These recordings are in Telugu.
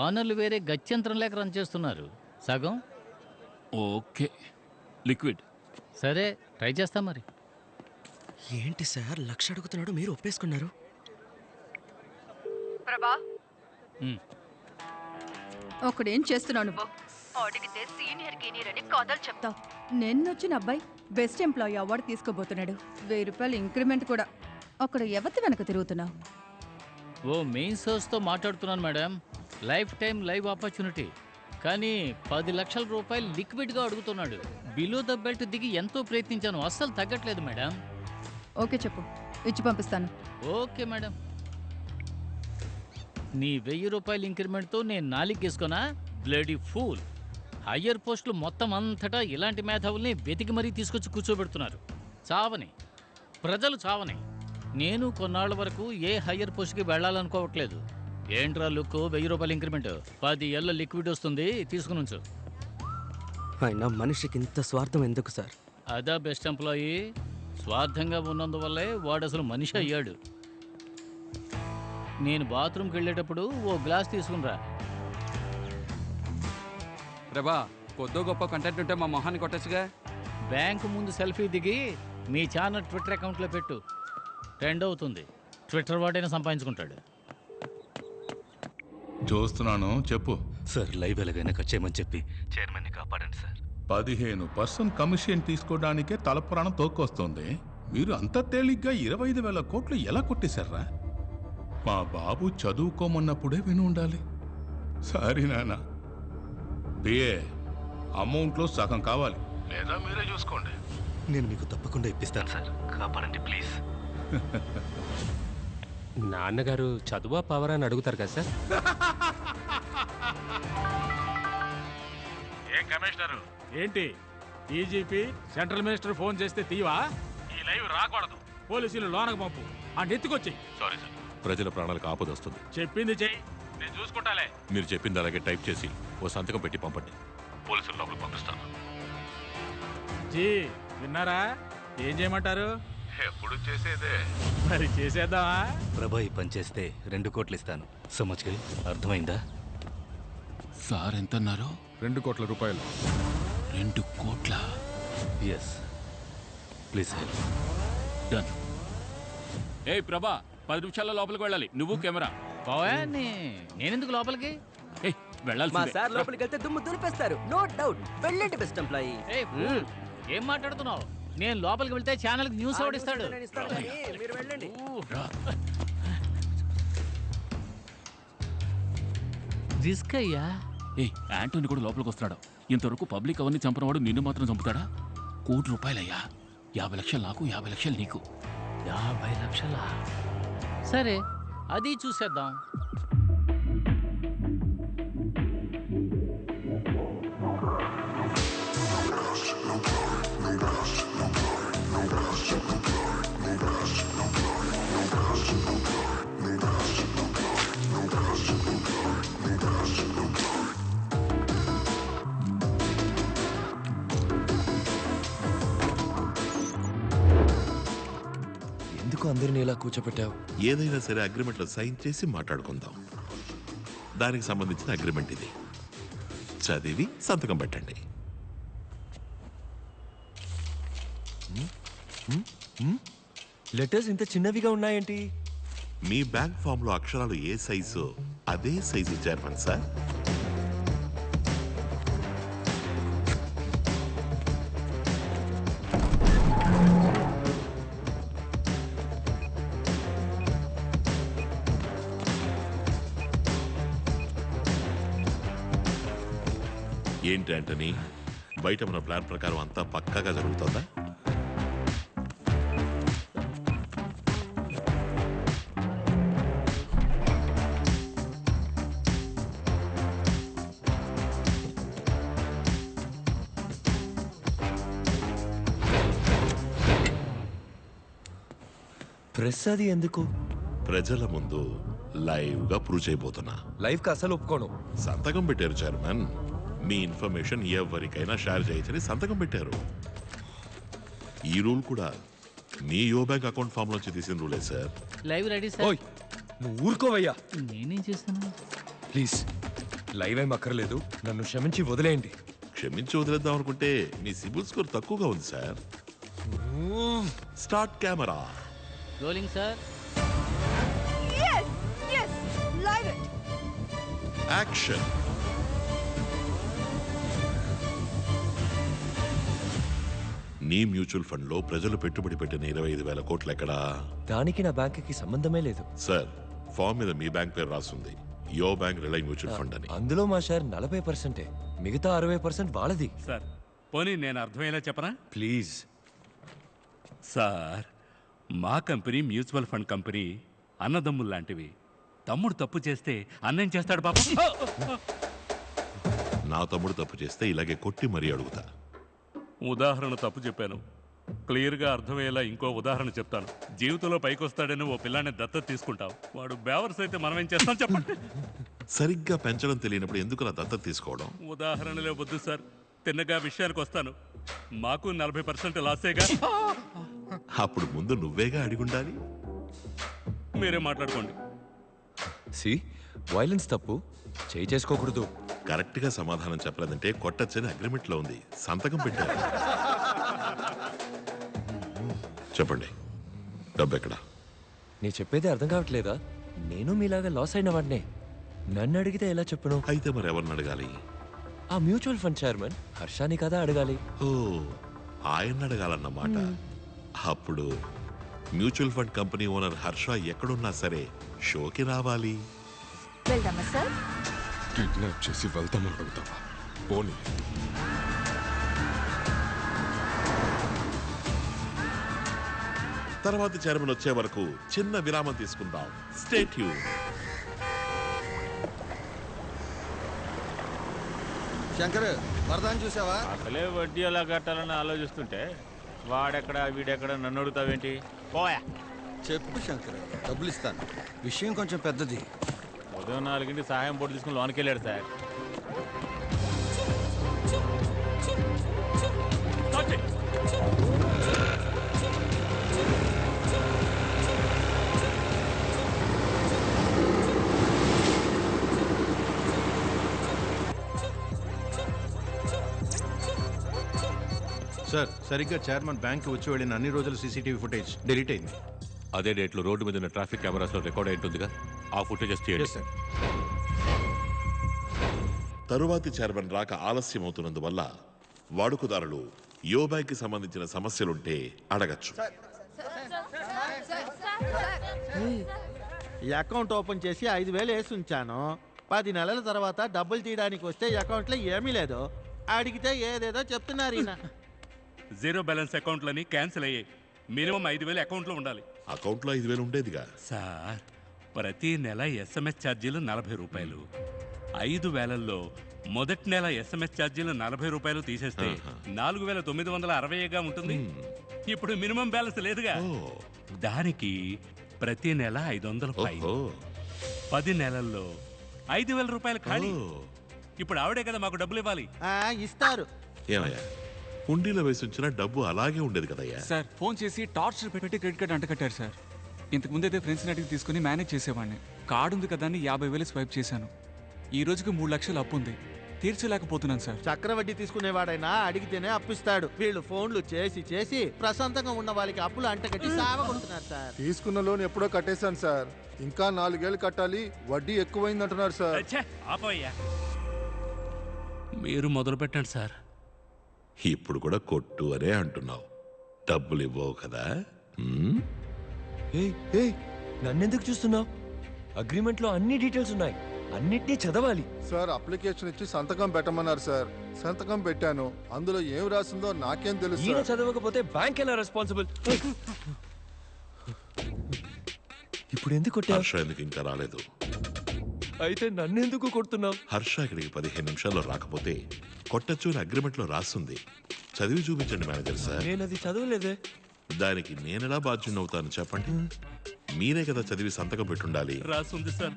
ఓనర్లు వేరే గత్యంతరం లేక రన్ చేస్తున్నారు. సగం ఓకే, లిక్విడ్. సరే, ట్రై చేస్తాం మరి. ఏంటి సార్ 1,00,000 అడుగుతున్నాడు, మీరు ఒప్పేసుకున్నారు? ప్రభా, ఉమ్, ఒకడేం చేస్తున్నావు నువ్వు? అడిగితే సీనియర్ గీనియర్ అని కథలు చెప్తావు. నిన్నొచ్చిన అబ్బాయి బెస్ట్ ఎంప్లాయీ అవార్డు తీసుకోబోతున్నాడు. 1000 రూపాయలు ఇంక్రిమెంట్ కూడా. అక్కడ ఎవరి వెనక తిరుగుతున్నావు? ఓ మెయిన్ సోర్స్తో మాట్లాడుతున్నాను madam. Life time live opportunity. కానీ 10 లక్షల రూపాయలు లిక్విడ్గా అడుగుతున్నాడు. బిలో ద బెల్ట్ దిగి ఎంతో ప్రయత్నించాను, అస్సలు తగ్గట్లేదు మేడం. ఓకే చెప్పు, ఇచ్చి పంపిస్తాను. Okay madam. నీ 1000 రూపాయల ఇంక్రిమెంట్తో నేను నాలిగేసుకున్నా? Bloody fool. హయ్యర్ పోస్టులు మొత్తం అంతటా ఇలాంటి మేధావుల్ని వెతికి మరీ తీసుకొచ్చి కూర్చోబెడుతున్నారు. చావని, ప్రజలు చావని. నేను కొన్నాళ్ల వరకు ఏ హయ్యర్ పోస్ట్కి వెళ్ళాలనుకోవట్లేదు. ఏంట్రా లుక్, 1000 రూపాయల ఇంక్రిమెంట్, 10 ఏళ్ళ లిక్విడ్ వస్తుంది, తీసుకుని ఉంచు. ఆయన మనిషికి ఇంత స్వార్థం ఎందుకు సార్? అదా బెస్ట్ ఎంప్లాయీ. స్వార్థంగా ఉన్నందువల్లే వాడు అసలు మనిషి అయ్యాడు. నేను బాత్రూమ్కి వెళ్ళేటప్పుడు ఓ గ్లాస్ తీసుకునిరా. ప్రభా, కొద్దో గొప్ప కంటెంట్ ఉంటే మా మొహాన్ని కొట్టచ్చుగా. బ్యాంకు ముందు సెల్ఫీ దిగి మీ ఛానల్ ట్విట్టర్ అకౌంట్లో పెట్టు. ట్రెండ్ అవుతుంది. ట్విట్టర్ వాడైనా సంపాదించుకుంటాడు. చూస్తున్నాను, చెప్పు. సార్, లైవ్ ఎలాగైనా కట్ చేయమని చెప్పి చైర్మన్ని కాపాడండి సార్. 15% కమిషన్ తీసుకోవడానికే తలపురాణం తోక్కొస్తుంది. మీరు అంత తేలిగ్గా 25,000 కోట్లు ఎలా కొట్టేశారా? మా బాబు చదువుకోమన్నప్పుడే విని ఉండాలి. సారీ నాన్న. పిఏ, అమౌంట్లో సగం కావాలి, లేదా మీరే చూసుకోండి. నేను మీకు తప్పకుండా ఇప్పిస్తాను సార్, కాపాడండి ప్లీజ్. నాన్నగారు చదువా పవర్ అని అడుగుతారు కదా సార్. ఏం కమిషనరు, ఏంటి డీజీపీ సెంట్రల్ మినిస్టర్ ఫోన్ చేస్తే తీవా? ఈ లైవ్ రాకూడదు. పోలీసులు లోనకు పంపు, ఆ నెత్తుకొచ్చాయి. సారీ సార్, ప్రజల ప్రాణాలకు ఆపద వస్తుంది. చెప్పింది చెయ్యి, నేను చూసుకుంటాలే. మీరు చెప్పింది అలాగే టైప్ చేసి ఓ సంతకం పెట్టి పంపండి. పోలీసులు లోపలికి పంపిస్తాను. జీ, విన్నారా? ఏం చేయమంటారు? ఎప్పుడు చేసేదే. మరి చేసేద్దామా? ప్రభా, ఈ పని చేస్తే 2 కోట్లు ఇస్తాను. సమజ్గా అర్థమైందా? సార్ ఎంత అన్నారు? 2 కోట్ల రూపాయలు. 2 కోట్ల? Yes, please help. డన్. ఏ ప్రభా, 10 నిమిషాల్లో లోపలికి వెళ్ళాలి. నువ్వు కెమెరా. బావా, నేనెందుకు లోపలికి? ఏ వెళ్ళాలి. మా సార్ లోపలికి వెళ్తే దుమ్ము దులిపేస్తారు, నో డౌట్. వెళ్ళండి బెస్ట్ ఎంప్లాయీ. ఏయ్, ఫూల్, ఏం మాట్లాడుతున్నావు? నేను లోపలికి వెళ్తే ఛానల్కి న్యూస్ ఓడిస్తాడు. మీరు వెళ్ళండి. రిస్క్ అయ్యా. ఏ యాంటోని కూడా లోపలికి వస్తున్నాడు. ఇంతవరకు పబ్లిక్ అవన్నీ చంపినవాడు నిన్ను మాత్రం చంపుతాడా? ₹1,00,00,000 అయ్యా. 50 లక్షలు నాకు, 50 లక్షలు నీకు. 50 లక్షలా? సరే, అది చూసేద్దాం. ఎందుకు అందరినీ ఇలా కూర్చోపెట్టావు? ఏదైనా సరే అగ్రిమెంట్లో సైన్ చేసి మాట్లాడుకుందాం. దానికి సంబంధించిన అగ్రిమెంట్ ఇది. చదివి సంతకం పెట్టండి. లెటర్స్ ఇంత చిన్నవిగా ఉన్నాయేంటి? మీ బ్యాంక్ ఫామ్లో అక్షరాలు ఏ సైజు అదే సైజు చైర్మన్ సార్. ఏంటి ఆంటనీ, బయట మన ప్లాన్ ప్రకారం అంతా పక్కాగా జరుగుతుందా? ప్రెస్ అది ఎందుకు? ప్రజల ముందు లైవ్ గా ప్రూవ్ చేయబోతున్నా. లైవ్ కి అసలు ఒప్పుకోను. సంతకం పెట్టారు చైర్మన్. మీ ఇన్ఫర్మేషన్ ఎవరికైనా షేర్ చేయొచ్చని సంతకం పెట్టారు. ఈ రూల్ కూడా మీ యో బ్యాంక్ అకౌంట్ ఫామ్ నుంచి తీసిన రూలే సార్. Live ready sir. నువ్వు ఊరుకోవయ్యా. నేనేం చేశాను? ప్లీజ్ లైవ్ ఏం అక్కర్లేదు, నన్ను క్షమించి వదిలేయండి. క్షమించి వదిలేద్దాం అనుకుంటే మీ సిబిల్ స్కోర్ తక్కువగా ఉంది sir. Start camera. Rolling sir. Action. నీ మ్యూచువల్ ఫండ్ లో ప్రజలు పెట్టుబడి పెట్టిన 25,000 కోట్లు ఎక్కడా? దానికి నా బ్యాంక్కి సంబంధమే లేదు సార్. ఫామ్ మీద మీ బ్యాంక్ పేరు రాస్తుంది, యో బ్యాంక్ రిలై మ్యూచువల్ ఫండ్ అని. అందులో మా షేర్ 40%, మిగతా 60% వాళ్ళది. సార్ పోనీ నేను అర్థమయ్యేలా చెప్పనా? ప్లీజ్ సార్, మా కంపెనీ మ్యూచువల్ ఫండ్ కంపెనీ అన్నదమ్ములు లాంటివి. తమ్ముడు తప్పు చేస్తే అన్నేం చేస్తాడు పాపం? నా తమ్ముడు తప్పు చేస్తే ఇలాగే కొట్టి మరీ అడుగుతా. ఉదాహరణ తప్పు చెప్పాను, క్లియర్గా అర్థమయ్యేలా ఇంకో ఉదాహరణ చెప్తాను. జీవితంలో పైకొస్తాడని ఓ పిల్లాన్ని దత్తత తీసుకుంటావు, వాడు బేవర్స్ అయితే మనం ఏం చేస్తాం చెప్పండి? సరిగ్గా పెంచడం తెలియనప్పుడు ఎందుకు నా దత్తత తీసుకోవడం? ఉదాహరణలే వద్దు సార్, తిన్నగా విషయానికి వస్తాను. మాకు 40% లాసేగా. అప్పుడు ముందు నువ్వేగా అడిగుండాలి. మీరే మాట్లాడుకోండి. సి వైలెన్స్ తప్పు, చేయి చేసుకోకూడదు. కరెక్ట్ గా సమాధానం చెప్పలేదంటే కొట్టచ్చని అగ్రిమెంట్ లో ఉంది, సంతకం పెట్టారు. చెప్పండి, డబ్బు ఎక్కడా? నీ చెప్పేది అర్థం కావట్లేదా? నేను మీలాగా లాస్ అయిన వాడినే. నన్ను అడిగితే ఎలా చెప్పను? అయితే మరి ఎవరిని అడగాలి? ఆ మ్యూచువల్ ఫండ్ చైర్మన్ హర్షాని కదా అడగాలి. ఓ, ఆయన అడగాలన్నమాట. అప్పుడు mutual fund company owner Harsha ఎక్కడున్నా సరే షోకి రావాలి. వెళ్దామా సార్? కిడ్నాప్ చేసి వెళ్తామని అడుగుతావా? పోనీ. తర్వాత చైర్మన్ వచ్చే వరకు చిన్న విరామం తీసుకుందాం. Stay tune. శంకర్, వరదాన్ని చూసావా? అసలే వడ్డీ ఎలా కట్టాలని ఆలోచిస్తుంటే వాడెక్కడ వీడెక్కడ నన్ను అడుగుతావేంటి? పోయా. చెప్పు శంకర్, డబ్బులు ఇస్తాను. విషయం కొంచెం పెద్దది. ఉదయం 4 సహాయం బోర్డు తీసుకుని లోనికి వెళ్ళాడు సార్. సార్, సరిగ్గా చైర్మన్ బ్యాంక్ వచ్చి వెళ్ళిన అన్ని రోజుల సీసీటీవీ ఫుటేజ్ డిలీట్ అయింది. అదే డేట్లో రోడ్డు మీద ఉన్న ట్రాఫిక్ కెమెరాస్లో రికార్డ్ అయి ఉంటుందిగా, ఆ ఫుటేజెస్ చేయండి. సార్. తరువాతి చైర్మన్ రాక ఆలస్యం అవుతున్నందువల్ల వాడుకదారులు యో బ్యాంక్ కి సంబంధించిన సమస్యలుంటే అడగచ్చు. ఈ అకౌంట్ ఓపెన్ చేసి 5,000 వేసి ఉంచాను. 10 నెలల తర్వాత డబ్బులు తీయడానికి వస్తే అకౌంట్లో ఏమీ లేదు. అడిగితే ఏదేదో చెప్తున్నారు ఈయన. జీరో బ్యాలెన్స్ అకౌంట్లని క్యాన్సిల్ అయ్యాయి. మినిమం 5,000 అకౌంట్లో ఉండాలి. అకౌంట్లో 5,000 ఉండేదిగా సార్. ప్రతి నెల SMS ఛార్జీలు 40 రూపాయలు. 5,000లో మొదటి నెల SMS ఛార్జీలు 40 రూపాయలు తీసేస్తే 4,960గా ఉంటుంది. ఇప్పుడు మినిమం బ్యాలెన్స్ లేదుగా, దానికి ప్రతి నెల 500 ఫైన్. 10 నెలల్లో 5,000 రూపాయలు ఖాళీ. ఇప్పుడు ఆవిడే కదా మాకు డబ్బులు ఇవ్వాలి. ఇస్తారు. ఏమయ్యా, హుండీలో వేసి ఉంచిన డబ్బు అలాగే ఉండేది కదయ్యా. సార్, ఫోన్ చేసి టార్చర్ పెట్టి క్రెడిట్ కార్డ్ అంటకట్టారు సార్. ఇంతకు ముందైతే ఫ్రెండ్స్ని అడిగి తీసుకుని మేనేజ్ చేసేవాడిని. కార్డు ఉంది కదా అని 50,000 స్వైప్ చేశాను. ఈ రోజుకి 3 లక్షలు అప్పు ఉంది, తీర్చలేకపోతున్నాను సార్. చక్రవడ్డీ తీసుకునేవాడైనా అడిగితేనే అప్పిస్తాడు. వీళ్ళు ఫోన్లు చేసి చేసి ప్రశాంతంగా ఉన్న వాళ్ళకి అప్పులు అంటకట్టి సావగొడుతున్నారు సార్. తీసుకున్న లోన్ ఎప్పుడో కట్టేశాను సార్. ఇంకా 4 ఏళ్ళు కట్టాలి, వడ్డీ ఎక్కువైంది అంటున్నారు సార్. ఆపోయ్యా, మీరు మొదలు పెట్టండి సార్. ఇప్పుడు కూడా కొట్టు అనే అంటున్నావు, డబ్బులు ఇవ్వవు కదా? నన్నెందుకు చూస్తున్నావు? అగ్రిమెంట్లో అన్ని డీటెయిల్స్ ఉన్నాయి, అన్నిటినీ చదవాలి. సార్, అప్లికేషన్ ఇచ్చి సంతకం పెట్టమన్నారు సార్. సంతకం పెట్టాను, అందులో ఏం రాసిందో నాకేం తెలుసు. ఈయన చదవకపోతే బ్యాంక్ ఎలా రెస్పాన్సిబుల్? ఇప్పుడు ఎందుకు కొట్టావు? హర్ష ఎందుకు ఇంకా రాలేదు? అయితే నన్నెందుకు కొడుతున్నావు? హర్ష ఇక్కడికి 15 నిమిషాల్లో రాకపోతే కొట్టచ్చు అని అగ్రిమెంట్ లో రాస్తుంది. చదివి చూపించండి మేనేజర్ సార్. నేను అది చదవలేదే. దానికి నేనెలా బాధ్యునవుతాను చెప్పండి? మీరే కదా చదివి సంతకం పెట్టుండాలి. రాసుంది సార్.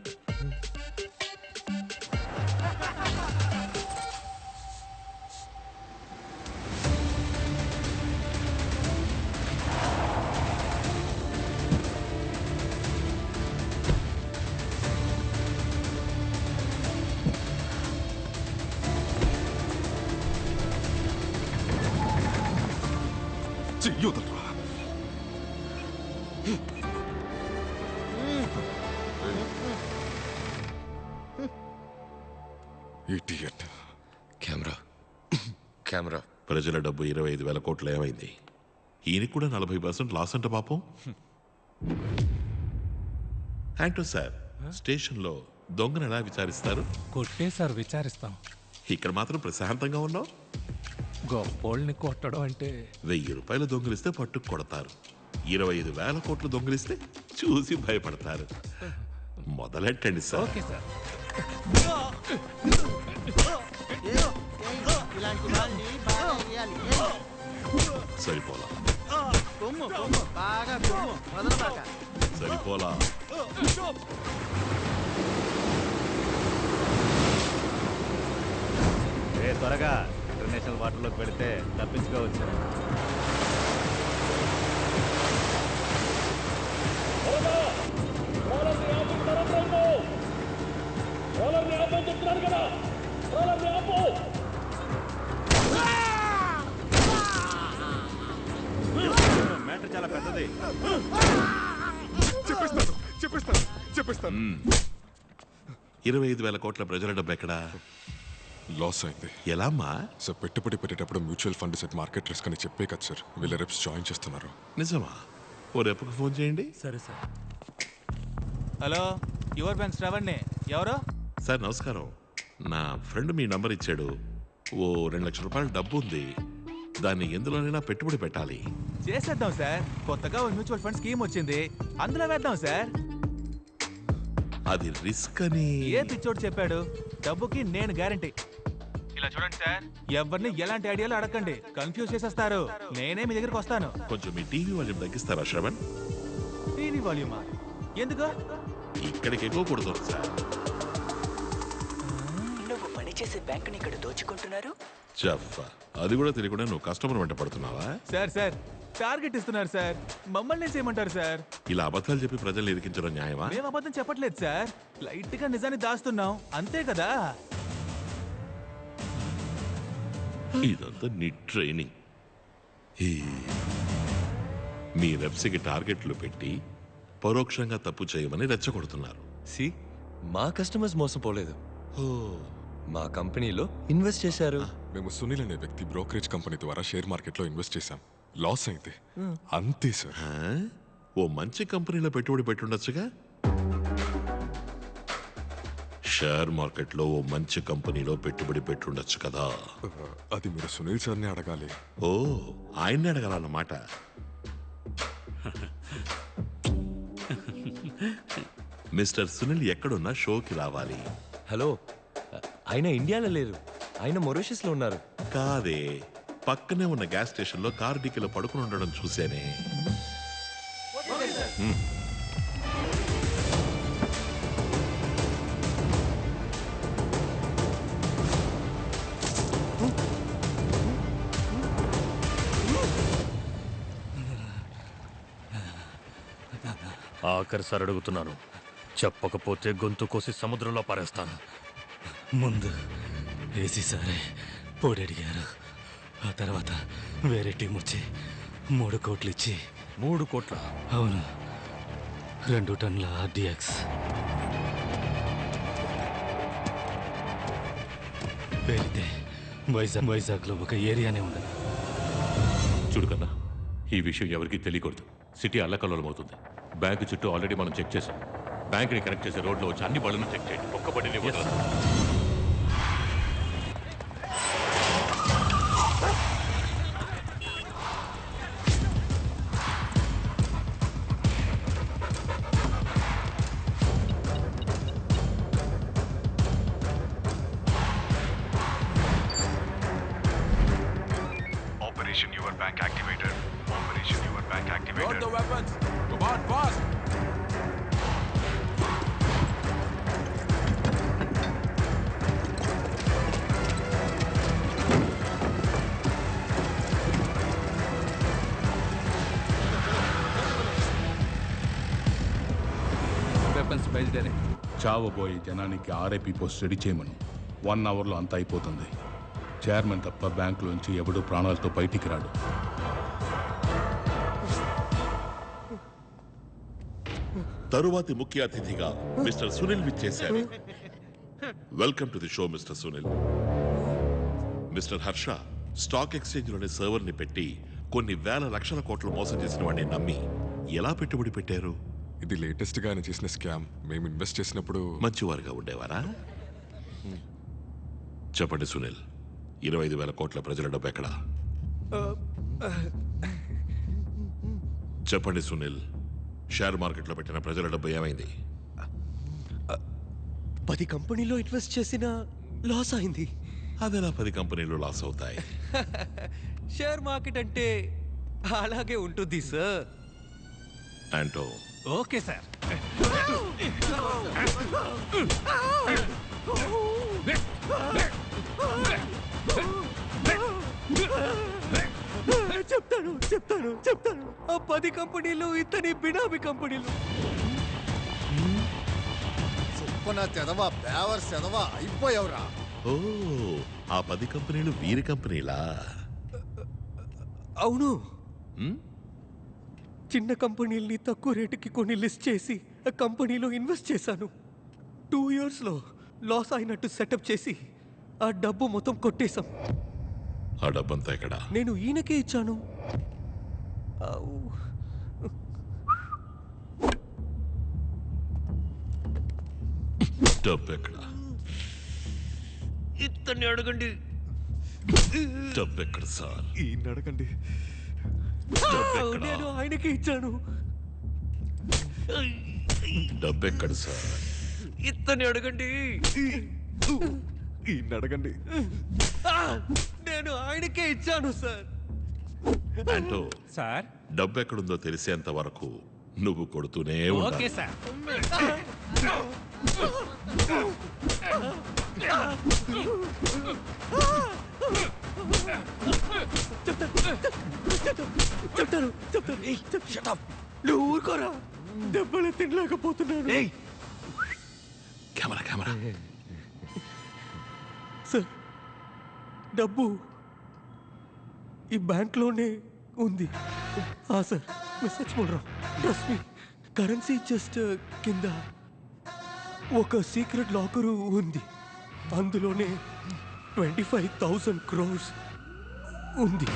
చెయ్యొదరా. ఇడియట్. Camera camera. ప్రజల డబ్బు 25,000 కోట్లు ఏమైంది? ఈయనకి కూడా 40% లాస్ అంట పాపం. యాంటో సార్, స్టేషన్లో దొంగను ఎలా విచారిస్తారు? కొట్టే సార్ విచారిస్తాం. ఇక్కడ మాత్రం ప్రశాంతంగా ఉన్నావు. గొప్పోళ్ళని కొట్టడం అంటే 1000 రూపాయలు దొంగిలిస్తే పట్టుకు కొడతారు, 25,000 కోట్లు దొంగిలిస్తే చూసి భయపడతారు. మొదలెట్టండి సార్. Okay sir. ఇలాంటి వాళ్ళని బాగా వేయాలి. సరిపోలా కొమ్ము కొమ్ము బాగా కొమ్ము వదలబాక. సరిపోలా. త్వరగా ఇంటర్నేషనల్ వాటర్లోకి పెడితే తప్పించుకోవచ్చు. మ్యాటర్ చాలా పెద్దది. చెప్పేస్తాను. 25,000 కోట్ల ప్రజల డబ్బు ఎక్కడా? లాస్ అయింది. ఎలా అమ్మా? సార్ పెట్టుబడి పెట్టేటప్పుడు mutual fund set market risk అని చెప్పే కదా సార్ వీళ్ళ రెప్స్ జాయిన్ చేస్తున్నారు. నిజమా? ఓ రెప్పుకు ఫోన్ చేయండి. సరే సార్. హలో, యువర్ బ్యాంక్ శ్రవణ్ణి. ఎవరు? సార్ నమస్కారం. నా ఫ్రెండ్ మీ నంబర్ ఇచ్చాడు. ఓ 2 లక్షల రూపాయల డబ్బు ఉంది, దాన్ని ఎందులోనైనా పెట్టుబడి పెట్టాలి. చేసేద్దాం సార్. కొత్తగా ఒక మ్యూచువల్ ఫండ్ స్కీమ్ వచ్చింది, అందులో వేద్దాం సార్. అది రిస్క్ అని ఏ పిచ్చోడు చెప్పాడు? డబ్బుకి నేను గ్యారంటీ. ఇలా చూడండి సార్, ఎవరిని ఎలాంటి ఐడియాలు అడగండి, కన్ఫ్యూజ్ చేసేస్తారు. నేనే మీ దగ్గరికి వస్తాను. కొంచెం మీ టీవీ వాల్యూమ్ తగ్గిస్తారా శ్రవణ్? టీవీ వాల్యూమా? ఎందుకు? ఇక్కడికి ఎక్కువ కొడుతుంది సార్. నువ్వు పనిచేసే బ్యాంకుని ఇక్కడ దోచుకుంటున్నారు. జఫ్, అది కూడా తెలియకుండా నువ్వు కస్టమర్ వెంట పడుతున్నావా? సార్ సార్ టార్గెట్ ఇస్తున్నారు సార్. మమ్మల్ని ఏం చేయమంటారు సార్? ఇలా అబద్ధాలు చెప్పి ప్రజల్ని ఇరికించడం న్యాయమా? మేము అబద్ధం చెప్పట్లేదు సార్, లైట్ గా నిజాన్ని దాస్తున్నాం అంతే కదా. ఇదంతా నీ ట్రైనింగ్. మీ రెప్స్కి టార్గెట్లు పెట్టి పరోక్షంగా తప్పు చేయమని రెచ్చగొడుతున్నారు. సి మా కస్టమర్స్ మోసపోలేదు, మా కంపెనీలో ఇన్వెస్ట్ చేశారు. మేము సునీల్ అనే వ్యక్తి బ్రోకరేజ్ కంపెనీ ద్వారా షేర్ మార్కెట్లో ఇన్వెస్ట్ చేశాం. లాస్ అయింది అంతే సార్. ఓ మంచి కంపెనీలో పెట్టుబడి పెట్టుండొచ్చుగా. షేర్ మార్కెట్లో ఓ మంచి కంపెనీలో పెట్టుబడి పెట్టుండొచ్చు కదా. అది మీరు సునీల్ సార్ని అడగాలి. ఓ, ఆయన్ని అడగాలన్నమాట. మిస్టర్ సునీల్ ఎక్కడున్నా షోకి రావాలి. హలో, ఆయన ఇండియాలో లేరు, ఆయన మొరీషియస్లో ఉన్నారు. కాదే, పక్కనే ఉన్న గ్యాస్ స్టేషన్లో కారు డిక్కీలో పడుకుని ఉండడం చూసేనే. ఆఖరిసారి అడుగుతున్నాను, చెప్పకపోతే గొంతు కోసి సముద్రంలో పారేస్తాను. ముందు ఏసీ సారే పొడి అడిగారు, ఆ తర్వాత వేరే టీం వచ్చి 3 కోట్లు ఇచ్చి. 3 కోట్ల? అవును, 2 టన్నుల RDX. పేరితే వైజాగ్లో ఒక ఏరియానే ఉండదు. చూడు కన్నా, ఈ విషయం ఎవరికీ తెలియకూడదు. సిటీ అల్లకల్లోలమవుతుంది. బ్యాంకు చుట్టూ ఆల్రెడీ మనం చెక్ చేసాం. బ్యాంకుని కనెక్ట్ చేసే రోడ్లో వచ్చి అన్ని బళ్ళను చెక్ చేయండి. ఒక్క బండిని వదలదు. Operation Your Bank activated. Operation Your Bank activated. Load the weapons. Come on, fast. Weapons బయలుదేరే. చావబోయే జనానికి ఆర్ఐపీ పోస్ట్ రెడీ చేయమను. 1 అవర్లో అంతా అయిపోతుంది. చైర్మన్ తప్ప బ్యాంకులోంచి ఎవడూ ప్రాణాలతో బయటికి రాడు. తరువాతి ముఖ్య అతిథిగా మిస్టర్ సునీల్ విచ్చేశారు. Welcome to the show mister Sunil. Mister Harsha stock exchange లోని సర్వర్ ని పెట్టి కొన్ని వేల లక్షల కోట్లు మోసం చేసిన వాడిని నమ్మి ఎలా పెట్టుబడి పెట్టారు? ఇది లేటెస్ట్ గా ఆయన చేసిన స్కామ్. మేము ఇన్వెస్ట్ చేసినప్పుడు మంచివారుగా ఉండేవారా? చెప్పండి సునీల్, 25,000 కోట్ల ప్రజల డబ్బు ఎక్కడా? చెప్పండి సునీల్, షేర్ మార్కెట్లో పెట్టిన ప్రజల డబ్బు ఏమైంది? 10 కంపెనీలో ఇన్వెస్ట్ చేసిన లాస్ అయింది. అదెలా 10 కంపెనీలు లాస్ అవుతాయి? షేర్ మార్కెట్ అంటే అలాగే ఉంటుంది సార్. అంటో okay sir. చెప్తాను. ఆ 10 కంపెనీలు ఇతని బినామీ కంపెనీలు. సుప్పన తెదవా బేవర్ సెదవా అయిపోయావురా. ఓ, ఆ 10 కంపెనీలు వీరి కంపెనీలా? అవును. చిన్న కంపెనీల్ని తక్కువ రేటుకి కొన్ని లిస్ట్ చేసి ఆ కంపెనీలో ఇన్వెస్ట్ చేశాను. 2 ఇయర్స్లో లాస్ అయినట్టు సెటప్ చేసి ఆ డబ్బు మొత్తం కొట్టేశాం. ఆ డబ్బంతా ఎక్కడా? నేను ఈయనకే ఇచ్చాను. డబ్బు ఎక్కడా? ఇతన్ని అడగండి. డబ్బు ఎక్కడ సార్? ఈయన అడగండి. నేను ఆయనకే ఇచ్చాను. డబ్బు ఎక్కడ సార్? ఇతన్ని అడగండి. ఈయన అడగండి. నేను ఆయనకే ఇచ్చాను సార్. అంటో సార్, డబ్బు ఎక్కడుందో తెలిసేంత వరకు నువ్వు కొడుతూనే ఉండాలి. Okay sir. చెప్తాను. నువ్వు ఊరుకోరా. దెబ్బలు తినలేకపోతున్నాను. కెమెరా సార్, డబ్బు ఈ బ్యాంక్లోనే ఉంది. సార్, मैं सच बोल रहा हूँ. Trust me. కరెన్సీ జస్ట్ కింద ఒక సీక్రెట్ లాకరు ఉంది. అందులోనే 25,000 crores ఉంది.